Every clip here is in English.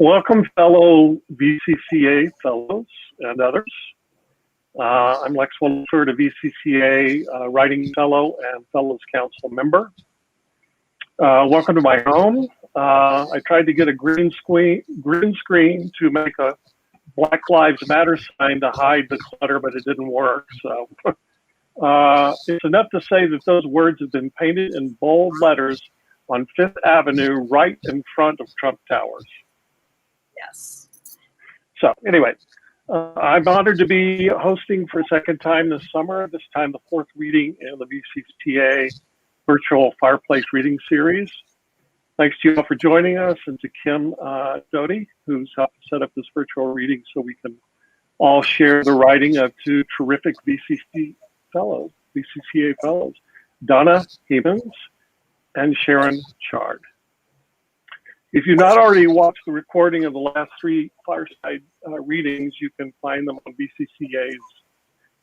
Welcome, fellow VCCA Fellows and others. I'm Lex Williford, a VCCA Writing Fellow and Fellows Council member. Welcome to my home. I tried to get a green screen to make a Black Lives Matter sign to hide the clutter, but it didn't work. So it's enough to say that those words have been painted in bold letters on Fifth Avenue, right in front of Trump Towers. Yes. So anyway, I'm honored to be hosting for a second time this summer, this time the fourth reading in the VCCA Virtual Fireplace Reading Series. Thanks to you all for joining us, and to Kim Doty, who's helped set up this virtual reading so we can all share the writing of two terrific VCCA Fellows, Donna Hemans and Sharon Charde. If you've not already watched the recording of the last three fireside readings, you can find them on VCCA's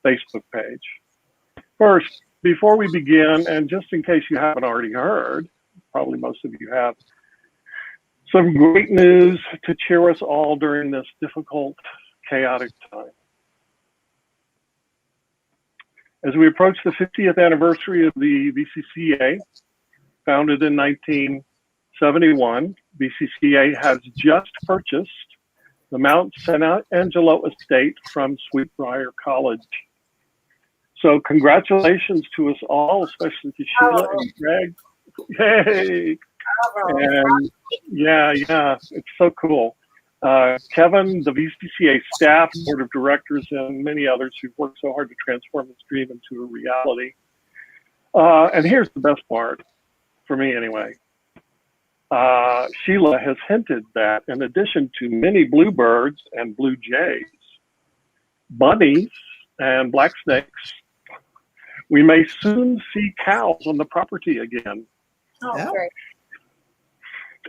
Facebook page. First, before we begin, and just in case you haven't already heard, probably most of you have, some great news to cheer us all during this difficult, chaotic time. As we approach the 50th anniversary of the VCCA, founded in 1971, VCCA has just purchased the Mount San Angelo estate from Sweetbriar College. So congratulations to us all, especially to Sheila and Greg. Yay! And yeah, it's so cool. Kevin, the VCCA staff, board of directors, and many others who've worked so hard to transform this dream into a reality. And here's the best part, for me anyway. Sheila has hinted that in addition to many bluebirds and blue jays, bunnies and black snakes, we may soon see cows on the property again. Oh, yeah. Great.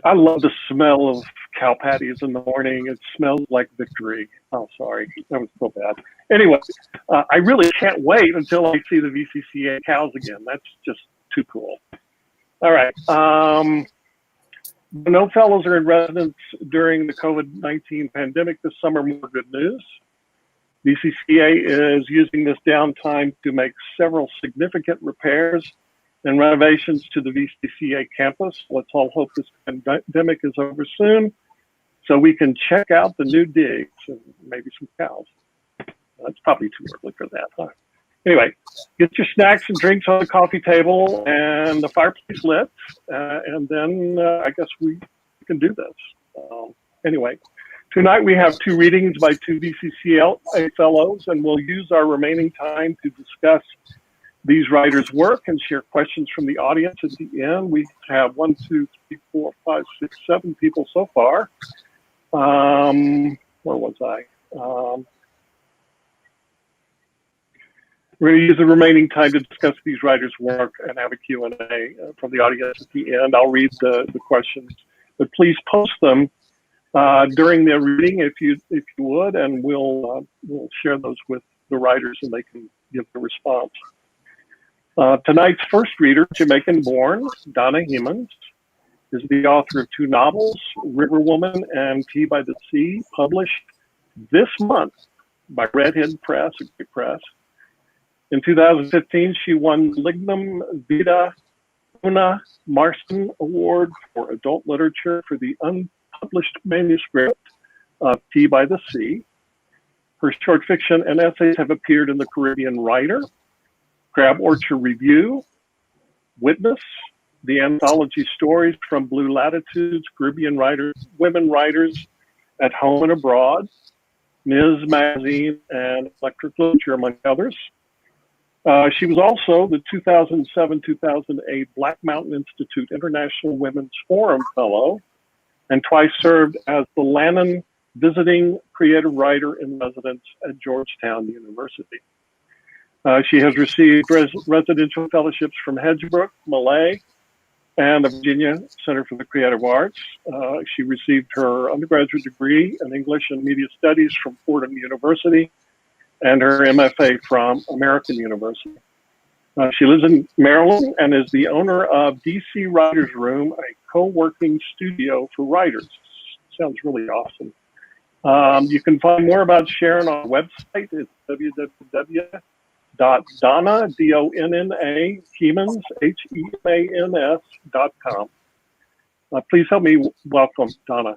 I love the smell of cow patties in the morning. It smells like victory. Oh, sorry, that was so bad. Anyway, I really can't wait until I see the VCCA cows again. That's just too cool. All right. No fellows are in residence during the COVID-19 pandemic this summer. More good news. VCCA is using this downtime to make several significant repairs and renovations to the VCCA campus. Let's all hope this pandemic is over soon so we can check out the new digs and maybe some cows. That's probably too early for that, huh? Anyway, get your snacks and drinks on the coffee table and the fireplace lit, and then I guess we can do this. Anyway, tonight we have two readings by two VCCA fellows, and we'll use our remaining time to discuss these writers' work and share questions from the audience at the end. We have 1, 2, 3, 4, 5, 6, 7 people so far. Where was I? We're going to use the remaining time to discuss these writers' work and have a Q&A from the audience at the end. I'll read the questions, but please post them during the reading if you would, and we'll share those with the writers and they can give the response. Tonight's first reader, Jamaican-born Donna Hemans, is the author of two novels, River Woman and Tea by the Sea, published this month by Hen Press, a great press. In 2015, she won Lignum Vita Una Marston Award for Adult Literature for the unpublished manuscript of Tea by the Sea. Her short fiction and essays have appeared in the Caribbean Writer, Crab Orchard Review, Witness, the anthology stories from Blue Latitudes, Caribbean writers, women writers at home and abroad, Ms. Magazine, and Electric Literature, among others. She was also the 2007-2008 Black Mountain Institute International Women's Forum Fellow, and twice served as the Lannan Visiting Creative Writer in Residence at Georgetown University. She has received residential fellowships from Hedgebrook, Malay, and the Virginia Center for the Creative Arts. She received her undergraduate degree in English and Media Studies from Fordham University and her MFA from American University. She lives in Maryland and is the owner of DC Writers Room, a co-working studio for writers. sounds really awesome. You can find more about Sharon on our website. It's www.donna, D-O-N-N-A, Hemans, Hemans.com. Please help me welcome Donna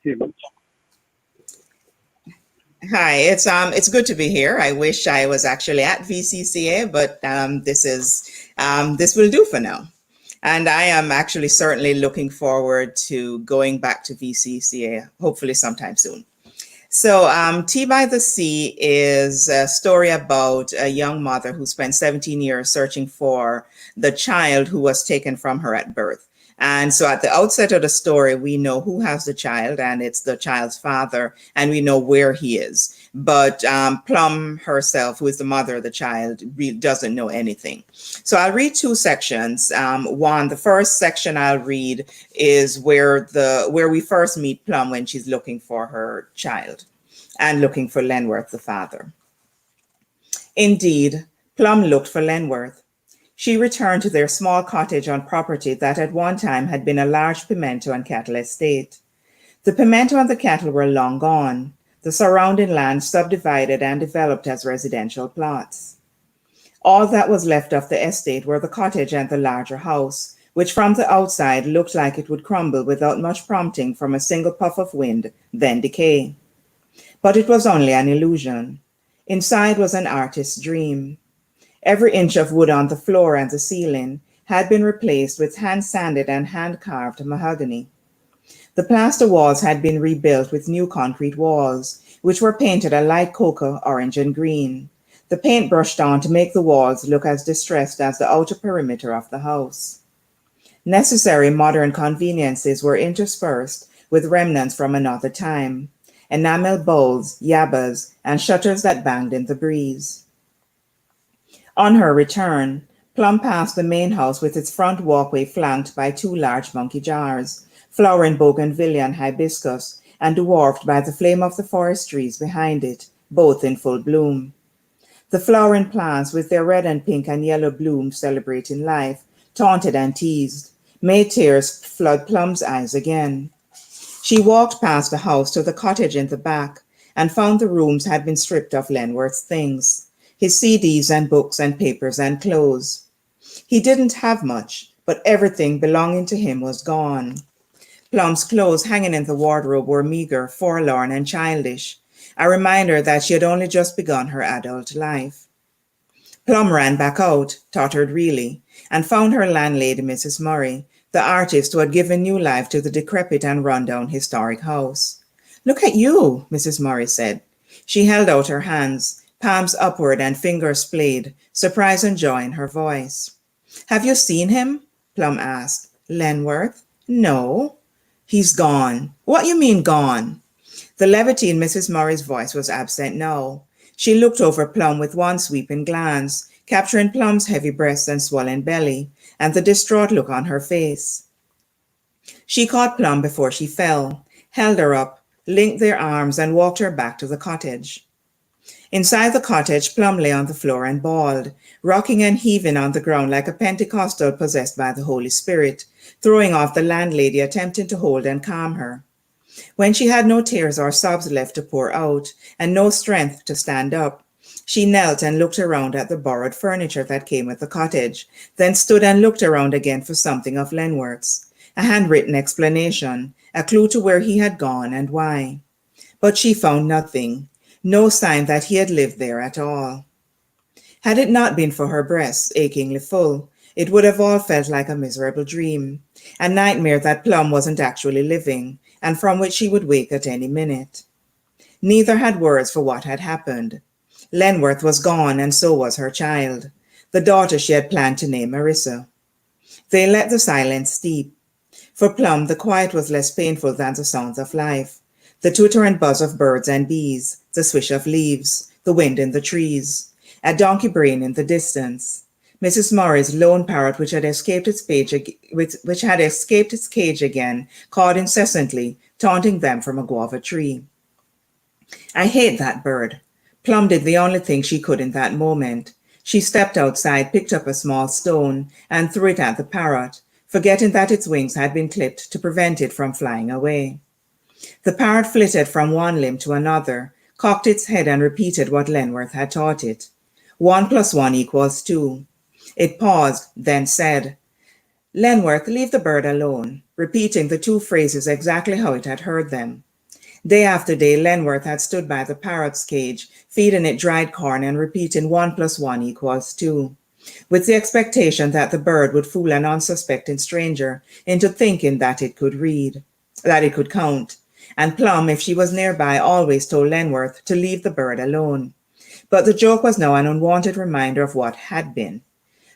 Hemans. Hi, it's good to be here. I wish I was actually at VCCA, but this will do for now. And I am actually certainly looking forward to going back to VCCA, hopefully sometime soon. So Tea by the Sea is a story about a young mother who spent 17 years searching for the child who was taken from her at birth. And so at the outset of the story, we know who has the child, and it's the child's father, and we know where he is. But Plum herself, who is the mother of the child, really doesn't know anything. So I'll read two sections. The first section I'll read is where we first meet Plum when she's looking for her child and looking for Lenworth, the father. Indeed, Plum looked for Lenworth. She returned to their small cottage on property that at one time had been a large pimento and cattle estate. The pimento and the cattle were long gone, the surrounding land subdivided and developed as residential plots. All that was left of the estate were the cottage and the larger house, which from the outside looked like it would crumble without much prompting from a single puff of wind, then decay. But it was only an illusion. Inside was an artist's dream. Every inch of wood on the floor and the ceiling had been replaced with hand-sanded and hand-carved mahogany. The plaster walls had been rebuilt with new concrete walls, which were painted a light cocoa, orange, and green. The paint brushed on to make the walls look as distressed as the outer perimeter of the house. Necessary modern conveniences were interspersed with remnants from another time: enamel bowls, yabbas, and shutters that banged in the breeze. On her return, Plum passed the main house with its front walkway flanked by two large monkey jars, flowering bougainvillea and hibiscus, and dwarfed by the flame of the forest trees behind it, both in full bloom. The flowering plants, with their red and pink and yellow blooms celebrating life, taunted and teased, made tears flood Plum's eyes again. She walked past the house to the cottage in the back and found the rooms had been stripped of Lenworth's things: his CDs and books and papers and clothes. He didn't have much, but everything belonging to him was gone. Plum's clothes hanging in the wardrobe were meager, forlorn, and childish, a reminder that she had only just begun her adult life. Plum ran back out, tottered really, and found her landlady, Mrs. Murray, the artist who had given new life to the decrepit and run-down historic house. "Look at you," Mrs. Murray said. She held out her hands, palms upward and fingers splayed, surprise and joy in her voice. "Have you seen him?" Plum asked. "Lenworth? No." "He's gone." "What you mean gone?" The levity in Mrs. Murray's voice was absent now. She looked over Plum with one sweeping glance, capturing Plum's heavy breasts and swollen belly, and the distraught look on her face. She caught Plum before she fell, held her up, linked their arms, and walked her back to the cottage. Inside the cottage, Plum lay on the floor and bawled, rocking and heaving on the ground like a Pentecostal possessed by the Holy Spirit, throwing off the landlady attempting to hold and calm her. When she had no tears or sobs left to pour out, and no strength to stand up, she knelt and looked around at the borrowed furniture that came with the cottage, then stood and looked around again for something of Lenworth's, a handwritten explanation, a clue to where he had gone and why. But she found nothing. No sign that he had lived there at all. Had it not been for her breasts achingly full, it would have all felt like a miserable dream, a nightmare that Plum wasn't actually living, and from which she would wake at any minute. Neither had words for what had happened. Lenworth was gone, and so was her child, the daughter she had planned to name Marissa. They let the silence steep. For Plum, the quiet was less painful than the sounds of life, the twitter and buzz of birds and bees, the swish of leaves, the wind in the trees, a donkey braying in the distance, Mrs. Murray's lone parrot, which had escaped its cage again, cawed incessantly, taunting them from a guava tree. "I hate that bird." Plum did the only thing she could in that moment. She stepped outside, picked up a small stone, and threw it at the parrot, forgetting that its wings had been clipped to prevent it from flying away. The parrot flitted from one limb to another, cocked its head and repeated what Lenworth had taught it. 1 + 1 = 2. It paused, then said, "Lenworth, leave the bird alone," repeating the two phrases exactly how it had heard them. Day after day, Lenworth had stood by the parrot's cage, feeding it dried corn and repeating 1 + 1 = 2, with the expectation that the bird would fool an unsuspecting stranger into thinking that it could read, that it could count. And Plum, if she was nearby, always told Lenworth to leave the bird alone. But the joke was now an unwanted reminder of what had been.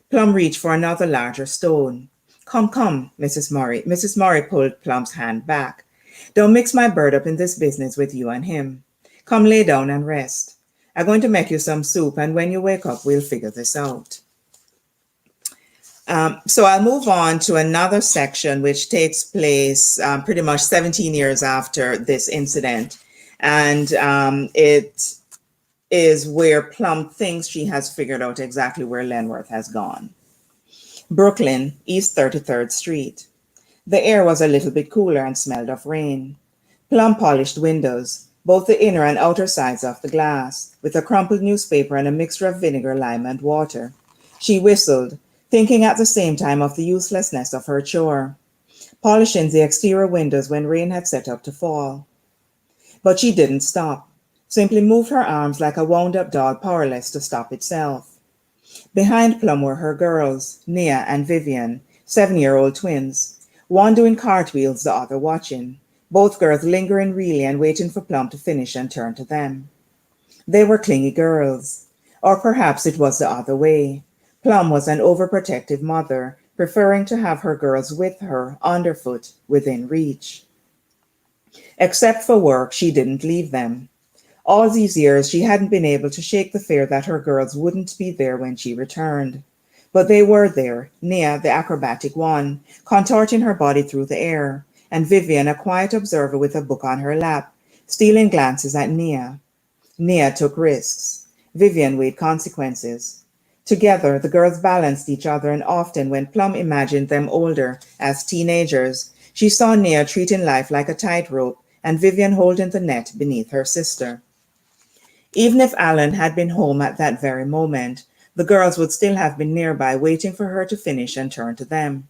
Plum reached for another larger stone. "Come, come, Mrs. Murray." Mrs. Murray pulled Plum's hand back. "Don't mix my bird up in this business with you and him. Come lay down and rest. I'm going to make you some soup, and when you wake up, we'll figure this out." So I'll move on to another section which takes place pretty much 17 years after this incident. And it is where Plum thinks she has figured out exactly where Lenworth has gone. Brooklyn, East 33rd Street. The air was a little bit cooler and smelled of rain. Plum polished windows, both the inner and outer sides of the glass, with a crumpled newspaper and a mixture of vinegar, lime, and water. She whistled, thinking at the same time of the uselessness of her chore, polishing the exterior windows when rain had set up to fall. But she didn't stop, simply moved her arms like a wound-up doll powerless to stop itself. Behind Plum were her girls, Nia and Vivian, 7-year-old twins, one doing cartwheels, the other watching, both girls lingering really and waiting for Plum to finish and turn to them. They were clingy girls, or perhaps it was the other way. Plum was an overprotective mother, preferring to have her girls with her, underfoot, within reach. Except for work, she didn't leave them. All these years, she hadn't been able to shake the fear that her girls wouldn't be there when she returned. But they were there, Nia, the acrobatic one, contorting her body through the air, and Vivian, a quiet observer with a book on her lap, stealing glances at Nia. Nia took risks. Vivian weighed consequences. Together, the girls balanced each other, and often when Plum imagined them older, as teenagers, she saw Nia treating life like a tightrope and Vivian holding the net beneath her sister. Even if Alan had been home at that very moment, the girls would still have been nearby waiting for her to finish and turn to them.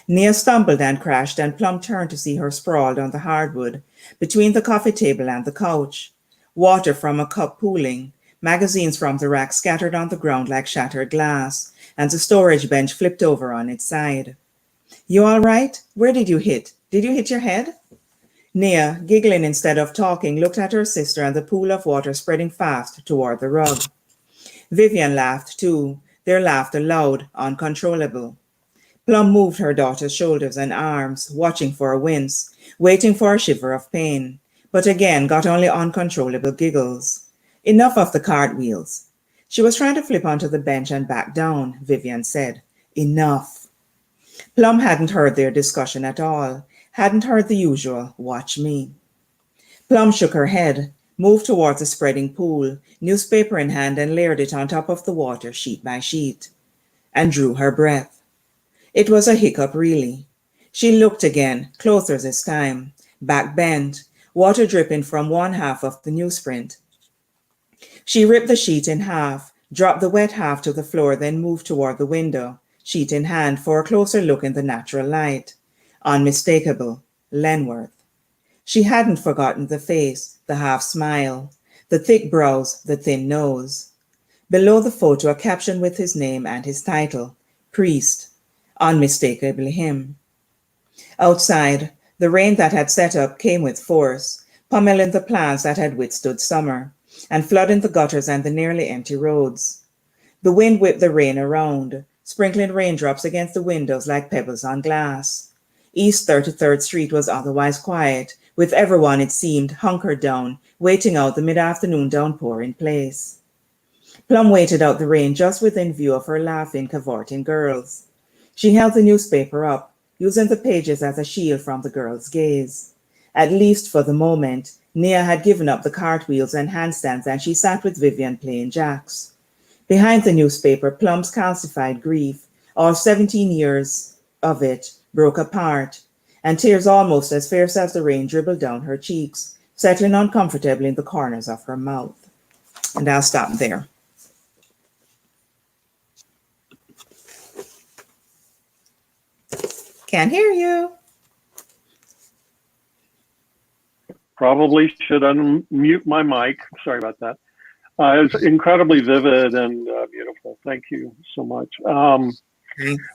Nia stumbled and crashed, and Plum turned to see her sprawled on the hardwood, between the coffee table and the couch, water from a cup pooling, magazines from the rack scattered on the ground like shattered glass, and the storage bench flipped over on its side. "You all right? Where did you hit? Did you hit your head?" Nia, giggling instead of talking, looked at her sister and the pool of water spreading fast toward the rug. Vivian laughed too, their laughter loud, uncontrollable. Plum moved her daughter's shoulders and arms, watching for a wince, waiting for a shiver of pain, but again got only uncontrollable giggles. "Enough of the cartwheels." She was trying to flip onto the bench and back down, Vivian said. "Enough." Plum hadn't heard their discussion at all, hadn't heard the usual, "Watch me." Plum shook her head, moved towards the spreading pool, newspaper in hand, and layered it on top of the water sheet by sheet, and drew her breath. It was a hiccup, really. She looked again, closer this time, back bent, water dripping from one half of the newsprint. She ripped the sheet in half, dropped the wet half to the floor, then moved toward the window, sheet in hand, for a closer look in the natural light. Unmistakable, Lenworth. She hadn't forgotten the face, the half smile, the thick brows, the thin nose. Below the photo, a caption with his name and his title, Priest, unmistakably him. Outside, the rain that had set up came with force, pummeling the plants that had withstood summer, and flooding the gutters and the nearly empty roads. The wind whipped the rain around, sprinkling raindrops against the windows like pebbles on glass. East 33rd Street was otherwise quiet, with everyone, it seemed, hunkered down, waiting out the mid-afternoon downpour in place. Plum waited out the rain just within view of her laughing, cavorting girls. She held the newspaper up, using the pages as a shield from the girls' gaze. At least for the moment, Nia had given up the cartwheels and handstands, and she sat with Vivian playing jacks. Behind the newspaper, Plum's calcified grief, all 17 years of it, broke apart, and tears almost as fierce as the rain dribbled down her cheeks, settling uncomfortably in the corners of her mouth. And I'll stop there. Can't hear you. Probably should unmute my mic. Sorry about that. It's incredibly vivid and beautiful. Thank you so much.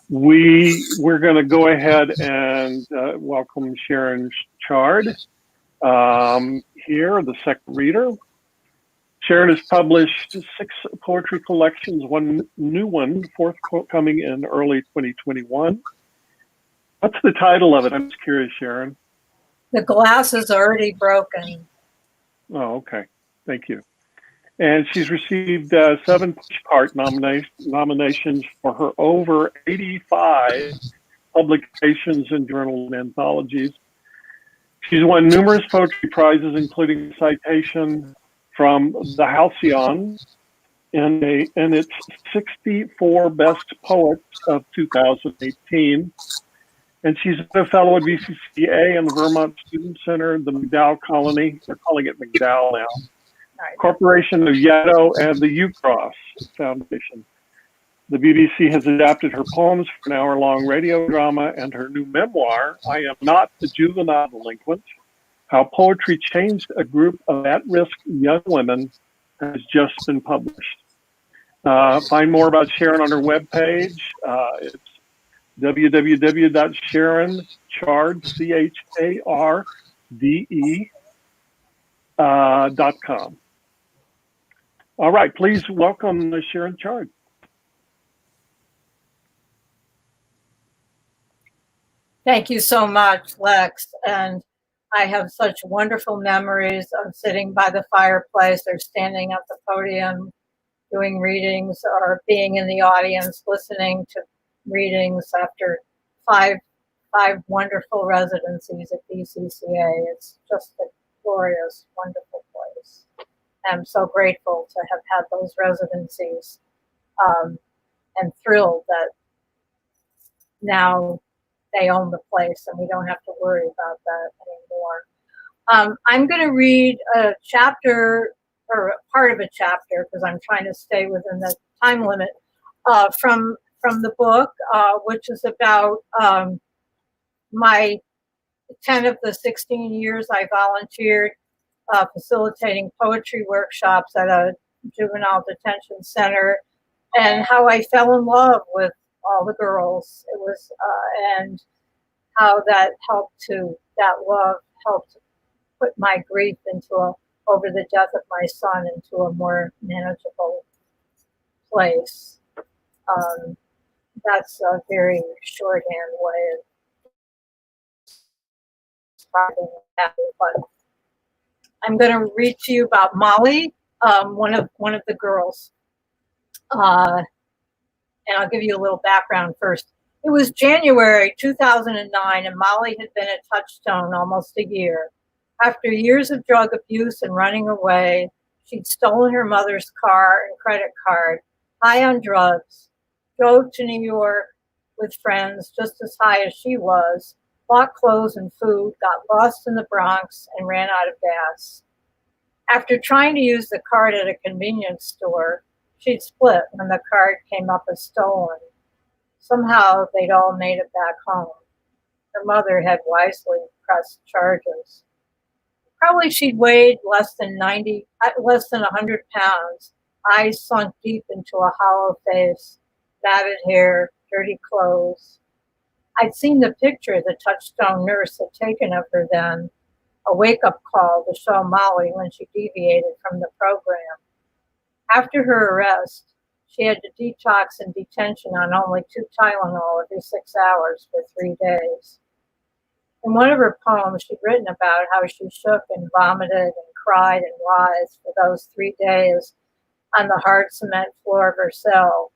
We're going to go ahead and welcome Sharon Charde here, the second reader. Sharon has published 6 poetry collections, one new one forthcoming in early 2021. What's the title of it? I'm just curious, Sharon. The glass is already broken. Oh, okay. Thank you. And she's received 7 Pushcart nominations for her over 85 publications in journals and anthologies. She's won numerous poetry prizes, including a citation from the Halcyon in its 64 Best Poets of 2018. And she's a fellow at VCCA and the Vermont Student Center, the McDowell Colony. They're calling it McDowell now. Right. Corporation of Yeddo and the U-Cross Foundation. The BBC has adapted her poems for an hour-long radio drama, and her new memoir, I Am Not the Juvenile Delinquent, How Poetry Changed a Group of At-Risk Young Women, has just been published. Find more about Sharon on her webpage. It's www.sharoncharde.com. All right, please welcome Sharon Charde. Thank you so much, Lex. And I have such wonderful memories of sitting by the fireplace or standing at the podium doing readings or being in the audience listening to readings after five wonderful residencies at VCCA. It's just a glorious, wonderful place. I'm so grateful to have had those residencies and thrilled that now they own the place and we don't have to worry about that anymore. I'm going to read a chapter or part of a chapter because I'm trying to stay within the time limit from the book, which is about my 10 of the 16 years I volunteered facilitating poetry workshops at a juvenile detention center, and how I fell in love with all the girls. It was and how that love helped put my grief over the death of my son into a more manageable place. That's a very shorthand way of describing that. But I'm going to read to you about Molly, one of the girls, and I'll give you a little background first. It was January 2009, and Molly had been at Touchstone almost a year. After years of drug abuse and running away, she'd stolen her mother's car and credit card, high on drugs, drove to New York with friends just as high as she was, bought clothes and food, got lost in the Bronx, and ran out of gas. After trying to use the card at a convenience store, she'd split when the card came up as stolen. Somehow they'd all made it back home. Her mother had wisely pressed charges. Probably she'd weighed less than 100 pounds, eyes sunk deep into a hollow face, matted hair, dirty clothes. I'd seen the picture the Touchstone nurse had taken of her then, a wake-up call to show Molly when she deviated from the program. After her arrest, she had to detox in detention on only 2 Tylenol every 6 hours for 3 days. In one of her poems, she'd written about how she shook and vomited and cried and writhed for those 3 days on the hard cement floor of her cell.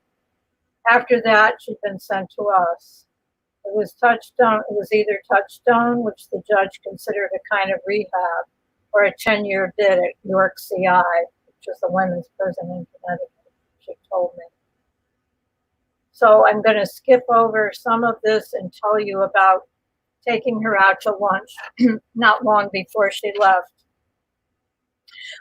After that, she'd been sent to us. It was either Touchstone, which the judge considered a kind of rehab, or a 10-year bid at York CI, which is the women's prison in Connecticut, she told me. So I'm going to skip over some of this and tell you about taking her out to lunch not long before she left.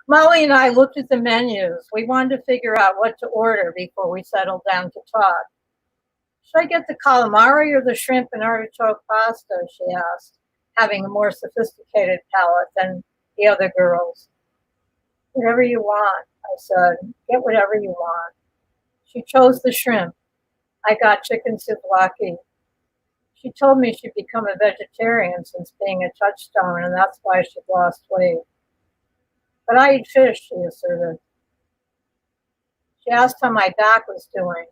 Molly and I looked at the menus. We wanted to figure out what to order before we settled down to talk. Should I get the calamari or the shrimp and artichoke pasta? She asked, having a more sophisticated palate than the other girls. Whatever you want, I said. Get whatever you want. She chose the shrimp. I got chicken souvlaki. She told me she'd become a vegetarian since being a touchstone, and that's why she'd lost weight. But I eat fish, she asserted. She asked how my back was doing.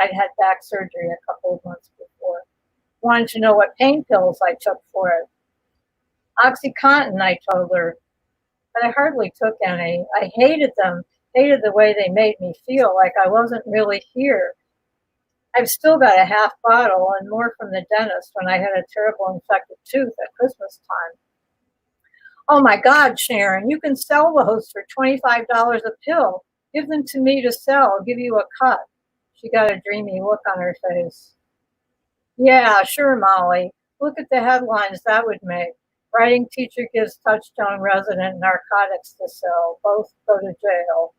I'd had back surgery a couple of months before. Wanted to know what pain pills I took for it. OxyContin, I told her, but I hardly took any. I hated them, hated the way they made me feel like I wasn't really here. I've still got a half bottle and more from the dentist when I had a terrible infected tooth at Christmas time. Oh my God, Sharon, you can sell those for $25 a pill. Give them to me to sell. I'll give you a cut. She got a dreamy look on her face. Yeah, sure, Molly. Look at the headlines that would make. Writing teacher gives touchstone resident narcotics to sell. Both go to jail.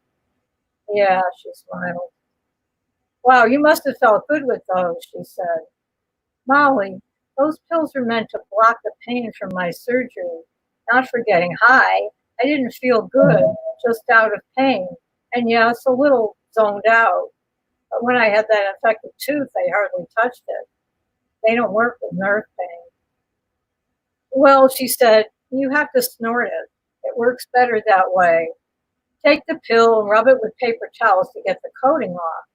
Yeah, she smiled. Wow, you must have felt good with those, she said. Molly, those pills were meant to block the pain from my surgery, not for getting high. I didn't feel good, just out of pain. And yes, a little zoned out. But when I had that infected tooth, I hardly touched it. They don't work with nerve pain. Well, she said, you have to snort it. It works better that way. Take the pill and rub it with paper towels to get the coating off.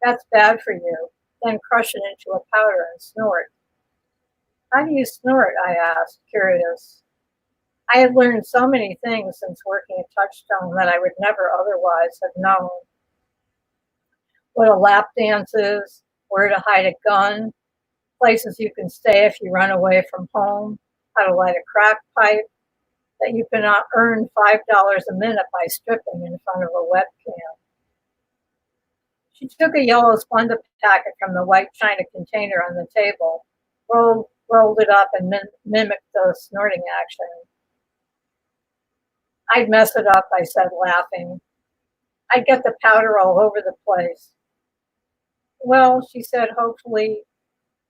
That's bad for you. Then crush it into a powder and snort. How do you snort? I asked, curious. I had learned so many things since working at Touchstone that I would never otherwise have known. What a lap dance is, where to hide a gun, places you can stay if you run away from home, how to light a crack pipe, that you cannot earn $5 a minute by stripping in front of a webcam. She took a yellow Splenda packet from the white china container on the table, rolled it up and mimicked the snorting action. I'd mess it up, I said, laughing. I'd get the powder all over the place. Well, she said, hopefully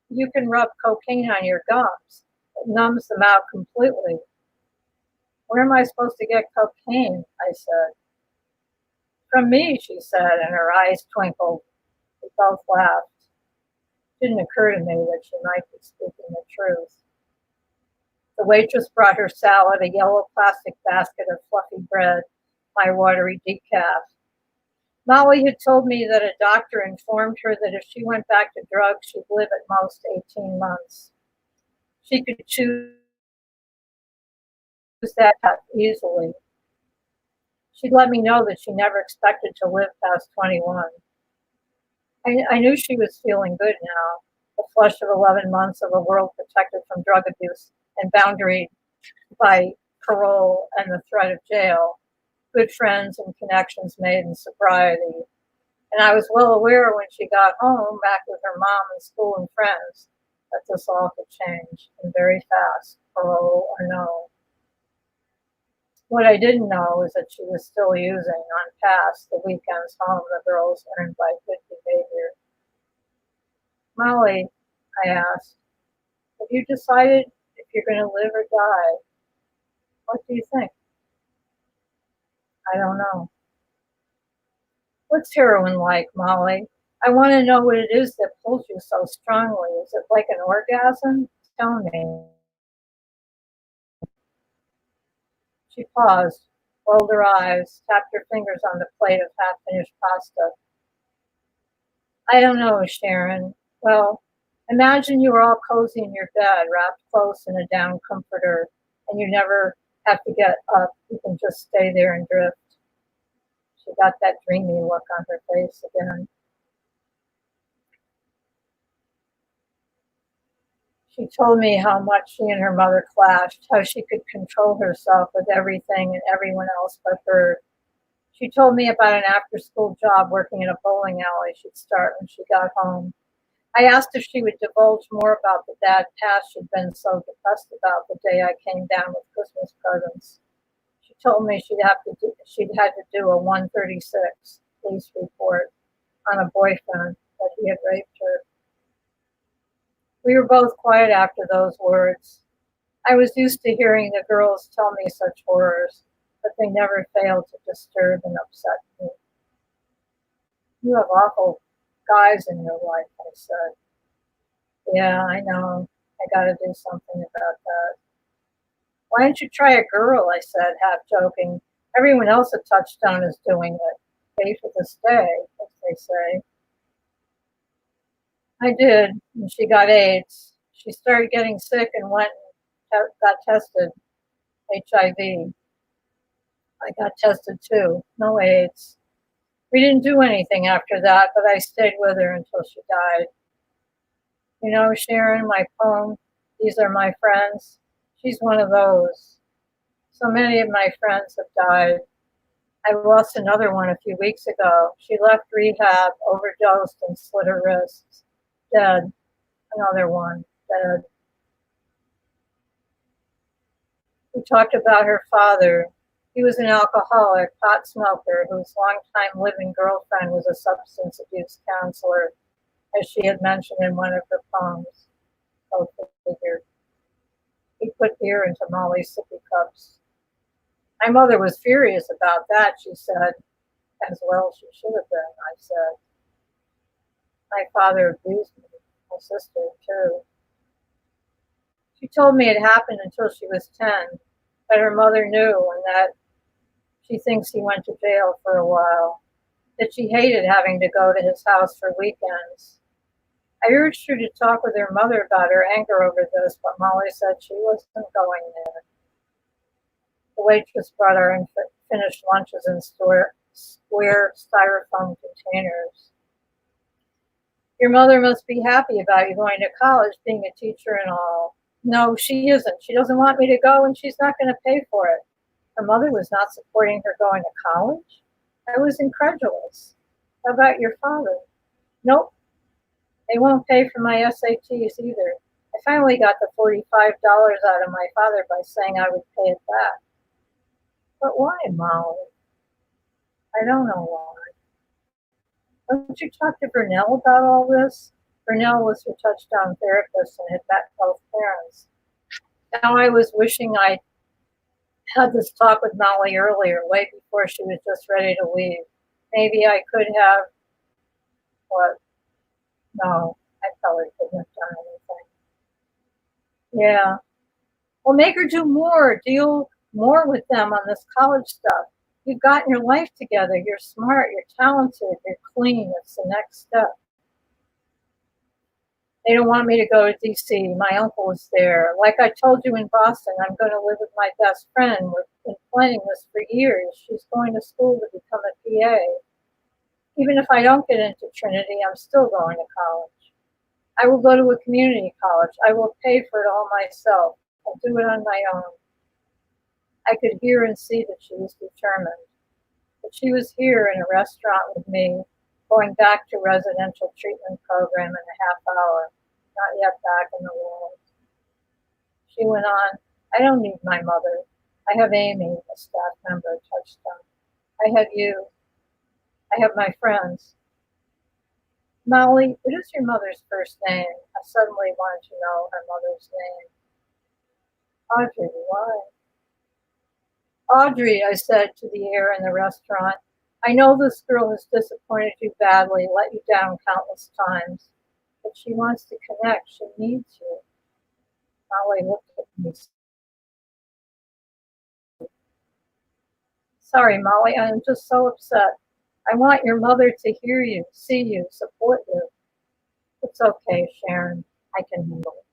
you can rub cocaine on your gums. It numbs them out completely. Where am I supposed to get cocaine? I said. From me, she said, and her eyes twinkled. We both laughed. It didn't occur to me that she might be speaking the truth. The waitress brought her salad, a yellow plastic basket of fluffy bread, my watery decaf. Molly had told me that a doctor informed her that if she went back to drugs, she'd live at most 18 months. She could choose that path easily. She'd let me know that she never expected to live past 21. I knew she was feeling good now, the flush of 11 months of a world protected from drug abuse and boundaried by parole and the threat of jail, good friends and connections made in sobriety. And I was well aware when she got home, back with her mom and school and friends, that this all could change, and very fast, parole or no. What I didn't know is that she was still using on pass the weekends home the girls earned by good behavior. Molly, I asked, have you decided if you're going to live or die? What do you think? I don't know. What's heroin like, Molly? I want to know what it is that pulls you so strongly. Is it like an orgasm? Tell me. She paused, rolled her eyes, tapped her fingers on the plate of half-finished pasta. I don't know, Sharon. Well, imagine you were all cozy in your bed, wrapped close in a down comforter, and you never have to get up. You can just stay there and drift. She got that dreamy look on her face again. She told me how much she and her mother clashed, how she could control herself with everything and everyone else but her. She told me about an after-school job working in a bowling alley she'd start when she got home. I asked if she would divulge more about the bad past she'd been so depressed about the day I came down with Christmas presents. She told me she'd had to do a 136 police report on a boyfriend that he had raped her. We were both quiet after those words. I was used to hearing the girls tell me such horrors, but they never failed to disturb and upset me. You have awful guys in your life, I said. Yeah, I know. I gotta do something about that. Why don't you try a girl, I said, half joking. Everyone else at Touchstone is doing it. Pay for the stay, as they say. I did, and she got AIDS. She started getting sick and went and got tested, HIV. I got tested too, no AIDS. We didn't do anything after that, but I stayed with her until she died. You know, Sharon, my poem, These Are My Friends, she's one of those. So many of my friends have died. I lost another one a few weeks ago. She left rehab, overdosed, and slit her wrists. Dead. Another one, dead. We talked about her father. He was an alcoholic, pot smoker, whose longtime living girlfriend was a substance abuse counselor, as she had mentioned in one of her poems. Go figure. He put beer into Molly's sippy cups. My mother was furious about that, she said. As well she should have been, I said. My father abused me, my sister too. She told me it happened until she was 10, that her mother knew and that she thinks he went to jail for a while, that she hated having to go to his house for weekends. I urged her to talk with her mother about her anger over this, but Molly said she wasn't going there. The waitress brought our unfinished lunches in square styrofoam containers. Your mother must be happy about you going to college, being a teacher and all. No, she isn't. She doesn't want me to go, and she's not going to pay for it. Her mother was not supporting her going to college? I was incredulous. How about your father? Nope. They won't pay for my SATs either. I finally got the $45 out of my father by saying I would pay it back. But why, Molly? I don't know why. Don't you talk to Vernell about all this? Vernell was her touchdown therapist and had met both parents. Now I was wishing I had this talk with Molly earlier, way before she was just ready to leave. Maybe I could have, what? No, I probably couldn't have done anything. Yeah. Well, make her do more. Deal more with them on this college stuff. You've gotten your life together. You're smart. You're talented. You're clean. It's the next step. They don't want me to go to DC. My uncle was there. Like I told you in Boston, I'm going to live with my best friend. We've been planning this for years. She's going to school to become a PA. Even if I don't get into Trinity, I'm still going to college. I will go to a community college. I will pay for it all myself. I'll do it on my own. I could hear and see that she was determined. But she was here in a restaurant with me, going back to residential treatment program in a half hour, not yet back in the world. She went on, I don't need my mother. I have Amy, a staff member at Touchstone. I have you. I have my friends. Molly, what is your mother's first name? I suddenly wanted to know her mother's name. Audrey, why? Audrey, I said to the air in the restaurant, I know this girl has disappointed you badly, let you down countless times, but she wants to connect. She needs you. Molly looked at me. Sorry, Molly, I am just so upset. I want your mother to hear you, see you, support you. It's okay, Sharon. I can handle it.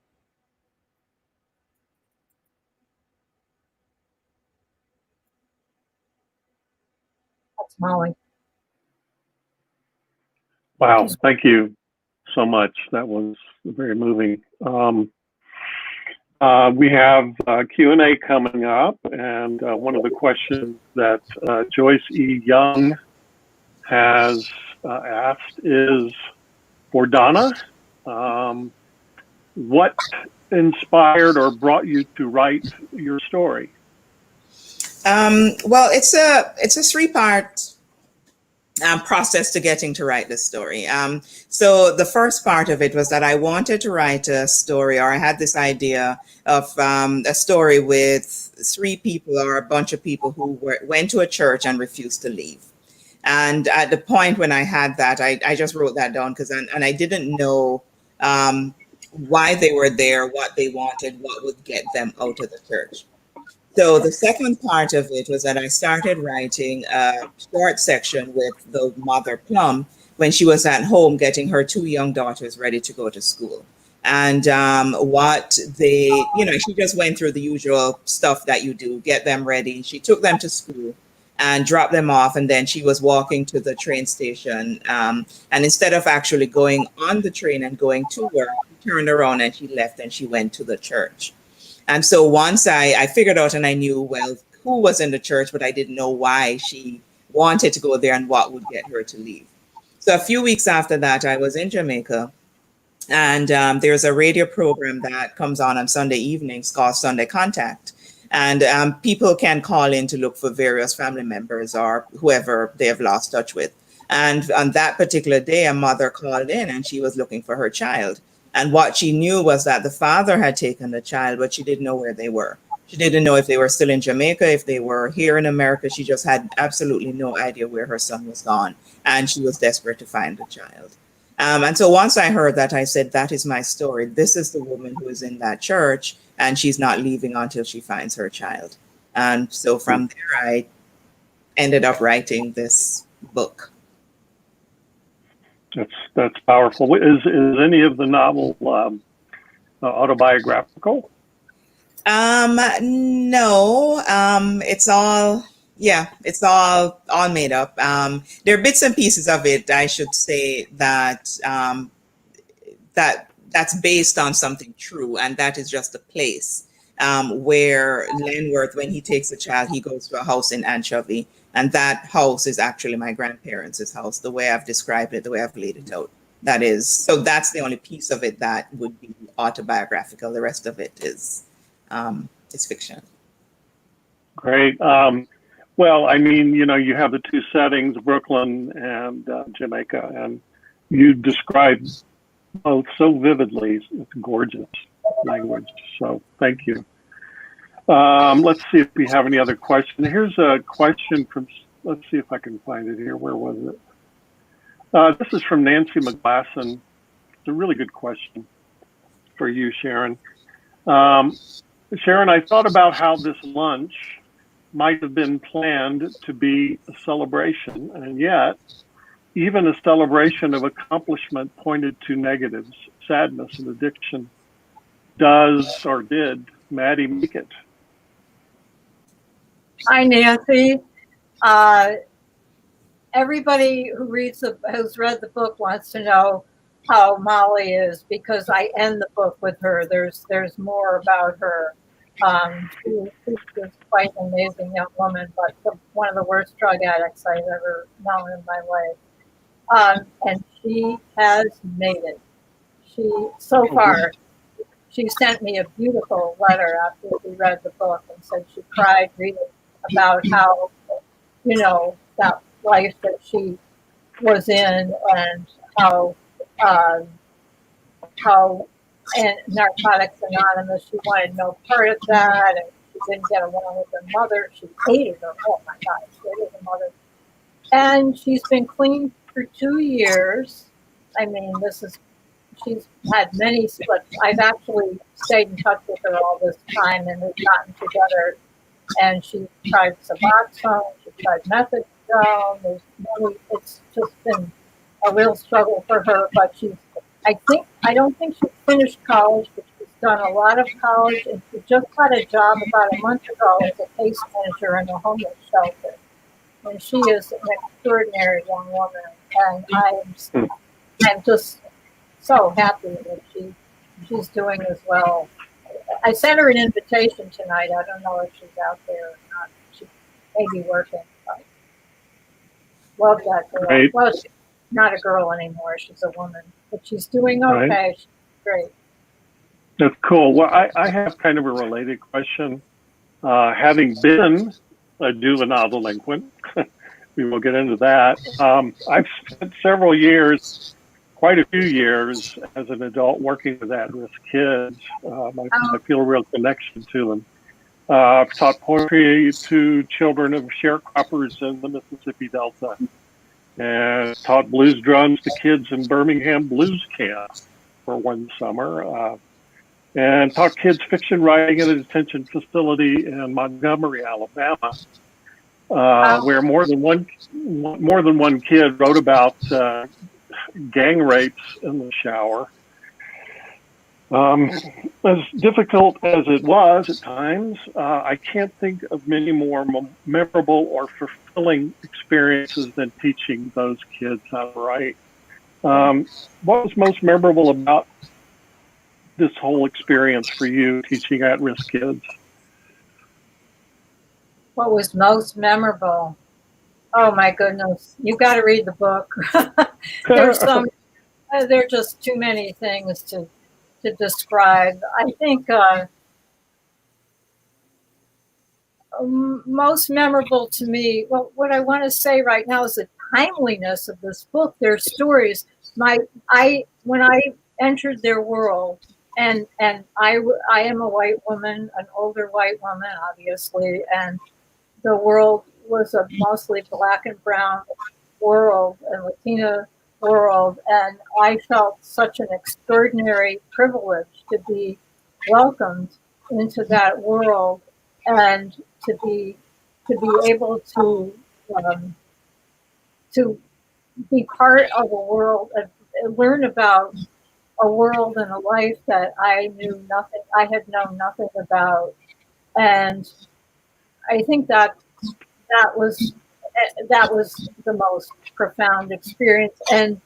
That's Molly. Wow, thank you so much. That was very moving. We have Q&A coming up, and one of the questions that Joyce E. Young has asked is for Donna. What inspired or brought you to write your story? Well, it's a three-part process to getting to write this story. So the first part of it was that I wanted to write a story, or I had this idea of a story with three people or a bunch of people who went to a church and refused to leave. And at the point when I had that, I just wrote that down because I didn't know why they were there, what they wanted, what would get them out of the church. So the second part of it was that I started writing a short section with the mother Plum when she was at home getting her two young daughters ready to go to school. And what they, she just went through the usual stuff that you do, get them ready. She took them to school and dropped them off. And then she was walking to the train station. And instead of actually going on the train and going to work, she turned around and she left and she went to the church. And so once I figured out and I knew, well, who was in the church, but I didn't know why she wanted to go there and what would get her to leave. So a few weeks after that, I was in Jamaica, and there's a radio program that comes on Sunday evenings called Sunday Contact. And people can call in to look for various family members or whoever they have lost touch with. And on that particular day, a mother called in and she was looking for her child. And what she knew was that the father had taken the child, but she didn't know where they were. She didn't know if they were still in Jamaica, if they were here in America. She just had absolutely no idea where her son was gone. And she was desperate to find the child. And so once I heard that, I said, that is my story. This is the woman who is in that church, and she's not leaving until she finds her child. And so from there, I ended up writing this book. That's powerful. Is any of the novel autobiographical? No. It's all made up. There are bits and pieces of it, I should say, that that's based on something true, and that is just a place where Lenworth, when he takes a child, he goes to a house in Anchovy. And that house is actually my grandparents' house, the way I've described it, the way I've laid it out. So that's the only piece of it that would be autobiographical. The rest of it is fiction. Great. Well, I mean, you have the two settings, Brooklyn and Jamaica, and you described both so vividly. It's gorgeous language. So thank you. Let's see if we have any other questions. Here's a question from, let's see if I can find it here. Where was it? This is from Nancy McGlasson. It's a really good question for you, Sharon. Sharon, I thought about how this lunch might have been planned to be a celebration, and yet even a celebration of accomplishment pointed to negatives, sadness and addiction. Does or did Maddie make it? Hi, Nancy. Everybody who's read the book wants to know how Molly is, because I end the book with her. There's more about her. She's just quite an amazing young woman, but one of the worst drug addicts I've ever known in my life. And she has made it. So far, she sent me a beautiful letter after she read the book and said she cried reading about how, that life that she was in, and how and Narcotics Anonymous, she wanted no part of that, and she didn't get along with her mother. She hated her. Oh my God, she hated her mother. And she's been clean for 2 years. I mean, she's had many slips. I've actually stayed in touch with her all this time, and we've gotten together. And she tried Suboxone, she tried methadone. It's just been a real struggle for her. But I don't think she finished college, but she's done a lot of college, and she just got a job about a month ago as a case manager in a homeless shelter. And she is an extraordinary young woman, and I'm just so happy that she's doing as well. I sent her an invitation tonight. I don't know if she's out there or not. She may be working. But love that girl. Great. Well, not a girl anymore. She's a woman, but she's doing okay. Right. She's great. That's cool. Well, I have kind of a related question. Having been a juvenile delinquent, we will get into that. I've spent several years, quite a few years, as an adult working with at-risk kids. I feel a real connection to them. I've taught poetry to children of sharecroppers in the Mississippi Delta, and taught blues drums to kids in Birmingham Blues Camp for one summer, and taught kids fiction writing at a detention facility in Montgomery, Alabama, where more than one kid wrote about gang rapes in the shower. As difficult as it was at times, I can't think of many more memorable or fulfilling experiences than teaching those kids how to write. What was most memorable about this whole experience for you teaching at-risk kids? What was most memorable? Oh my goodness. You got to read the book. There's there are just too many things to describe. I think most memorable to me, well, what I want to say right now is the timeliness of this book, their stories. When I entered their world, and I am a white woman, an older white woman, obviously, and the world was a mostly Black and brown world and Latina world, and I felt such an extraordinary privilege to be welcomed into that world and to be able to be part of a world and learn about a world and a life that I had known nothing about. And I think that was the most profound experience. And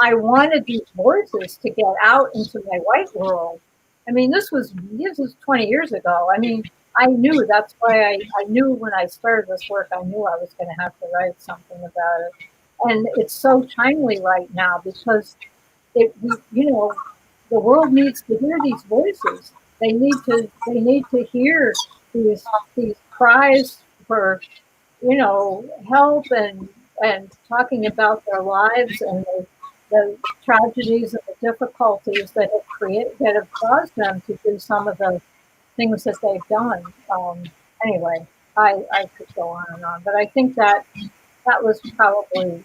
I wanted these voices to get out into my white world. I mean, this was 20 years ago. I mean, I knew, that's why I knew when I started this work, I knew I was going to have to write something about it. And it's so timely right now because the world needs to hear these voices. They need to hear these cries for, help and talking about their lives and the tragedies and the difficulties that have caused them to do some of the things that they've done. Anyway, I could go on and on, but I think that was probably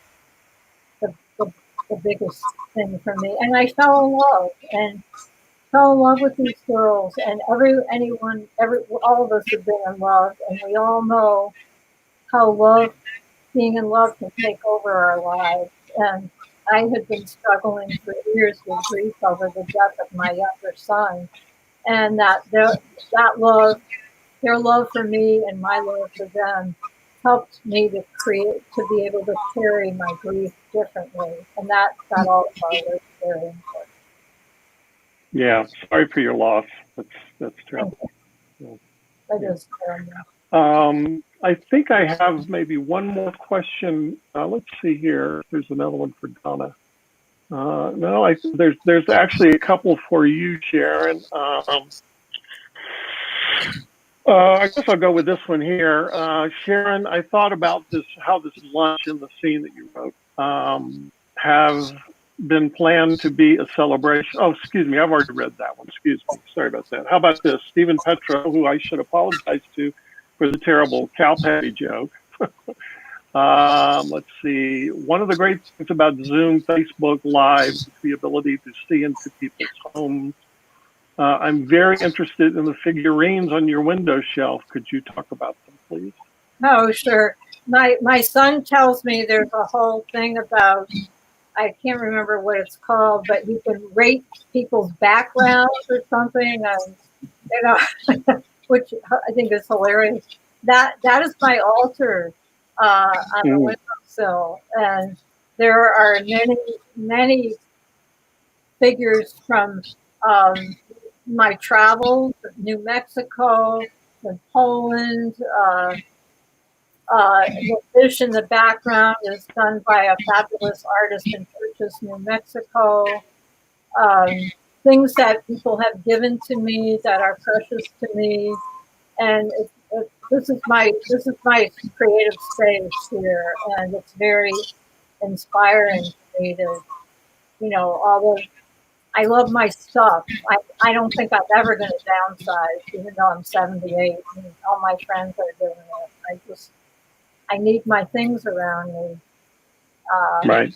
the biggest thing for me. And I fell in love with these girls, and all of us have been in love, and we all know how being in love can take over our lives. And I had been struggling for years with grief over the death of my younger son, and their love for me and my love for them helped me to be able to carry my grief differently, and that also was very important. Yeah, sorry for your loss. That's terrible. That is terrible. I think I have maybe one more question. Let's see here. There's another one for Donna. No, there's actually a couple for you, Sharon. I guess I'll go with this one here. Sharon, I thought about how this lunch and the scene that you wrote have been planned to be a celebration. Oh, excuse me, I've already read that one. Excuse me, sorry about that. How about this? Stephen Petro, who I should apologize to for the terrible cow patty joke. Let's see. One of the great things about Zoom, Facebook Live is the ability to see into people's homes. I'm very interested in the figurines on your window shelf. Could you talk about them, please? Oh, sure. My son tells me there's a whole thing about, I can't remember what it's called, but you can rate people's backgrounds or something, which I think is hilarious. That is my altar on the windowsill, and there are many figures from my travels, New Mexico, and Poland, The fish in the background is done by a fabulous artist in Purchase, New Mexico. Things that people have given to me that are precious to me, and this is my creative space here, and it's very inspiring to me to, you know, I love my stuff. I don't think I'm ever going to downsize, even though I'm 78 and all my friends are doing it. I need my things around me. Right.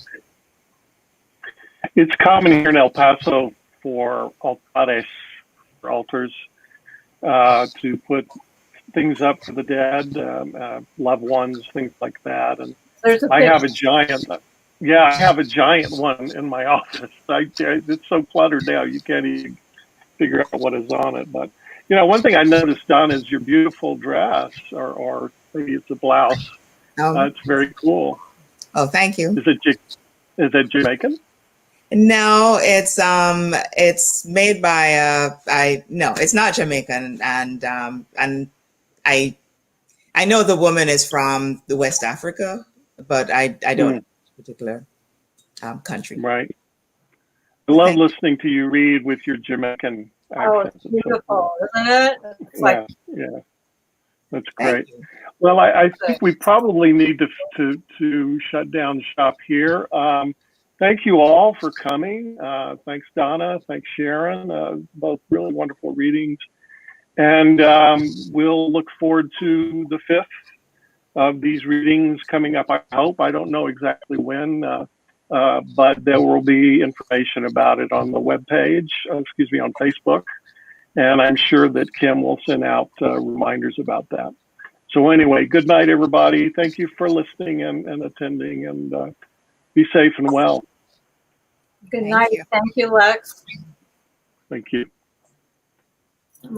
It's common here in El Paso for altares, for altars, to put things up for the dead, loved ones, things like that. And I have a giant. Yeah, I have a giant one in my office. It's so cluttered now, you can't even figure out what is on it. But, you know, one thing I noticed, Don, is your beautiful dress, or maybe it's a blouse. It's very cool. Oh, thank you. Is it Jamaican? No, it's made by no, it's not Jamaican, and I know the woman is from the West Africa, but I don't know particular country. Right. I love listening to you read with your Jamaican accent. Oh, it's beautiful, isn't it? It's yeah. That's great. Well, I think we probably need to shut down shop here. Thank you all for coming. Thanks, Donna. Thanks, Sharon. Both really wonderful readings. And we'll look forward to the 5th of these readings coming up, I hope. I don't know exactly when, but there will be information about it on the webpage, on Facebook. And I'm sure that Kim will send out reminders about that. So anyway, good night, everybody. Thank you for listening and attending, and be safe and well. Good night. Thank you, Lex. Thank you.